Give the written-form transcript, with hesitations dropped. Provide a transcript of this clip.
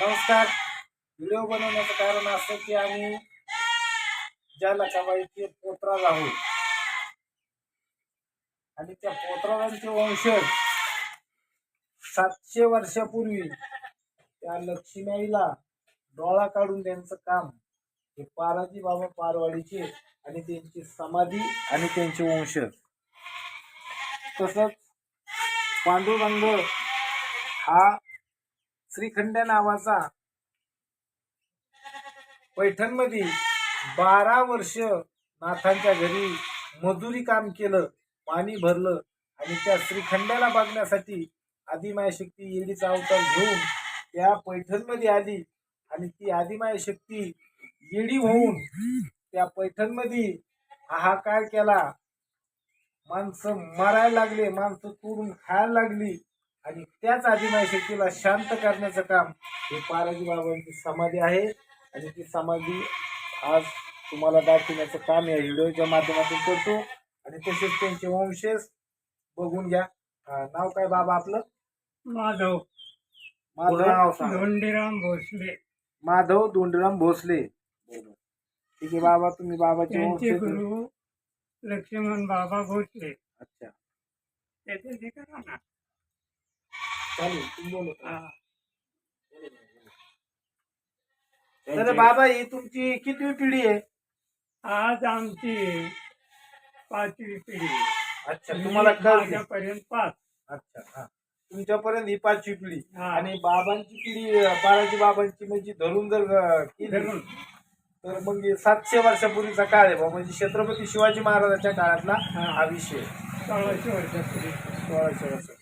नमस्कार. व्हिडिओ बनवण्याचं कारण असं की आम्ही ज्या लकाबाईचे पोतराज आहोत आणि त्या पोतराजांचे वंशज 700 वर्षापूर्वी त्या लक्ष्मीआईला डोळा काढून त्यांचं काम हे पाराजी बाबा पारवाडीचे आणि त्यांची समाधी आणि त्यांचे वंशज. तसंच पांडुरंग हा श्रीखंड्या नावाचा पैठणमध्ये 12 वर्ष नाथांच्या घरी मजुरी काम केलं, पाणी भरलं आणि त्या श्रीखंड्याला बघण्यासाठी आदिमाय शक्ती येडीचा अवतार घेऊन त्या पैठणमध्ये आली आणि ती आदिमाय शक्ती येडी होऊन त्या पैठणमध्ये हाहाकार केला. माणसं मारायला लागले, माणसं तोडून खायला लागली आणि त्याच आदिमाय शक्तीला शांत करण्याचं काम हे पाराजी बाबांची समाधी आहे आणि ती समाधी आज तुम्हाला दाखवण्याचं काम या व्हिडिओच्या माध्यमातून करतो. आणि तसेच त्यांचे वंशज बघून घ्या. नाव काय बाबा आपलं? माधव धोंडीराम भोसले. माधव धोंडीराम भोसले. ठीक आहे बाबा, तुम्ही बाबाचे त्यांचे वंशज. गुरु लक्ष्मण बाबा भोसले. अच्छा, त्याचे हे करा ना. चालेल, तुम्ही बोलू. हा. तर बाबा ही तुमची कितवी पिढी आहे? आज आमची 5वी पिढी. अच्छा, तुम्हाला कळते. माझ्यापर्यंत 5. अच्छा, हा, तुमच्यापर्यंत ही 5वी पिढी. हा. आणि बाबांची पिढी पाराजी बाबांची म्हणजे धरून जर केली धरून. तर मग 700 वर्षापूर्वीचा काळ आहे बा, म्हणजे छत्रपती शिवाजी महाराजांच्या काळातला हा. हा विषय. 1600 वर्षापूर्वी. 1600 वर्ष.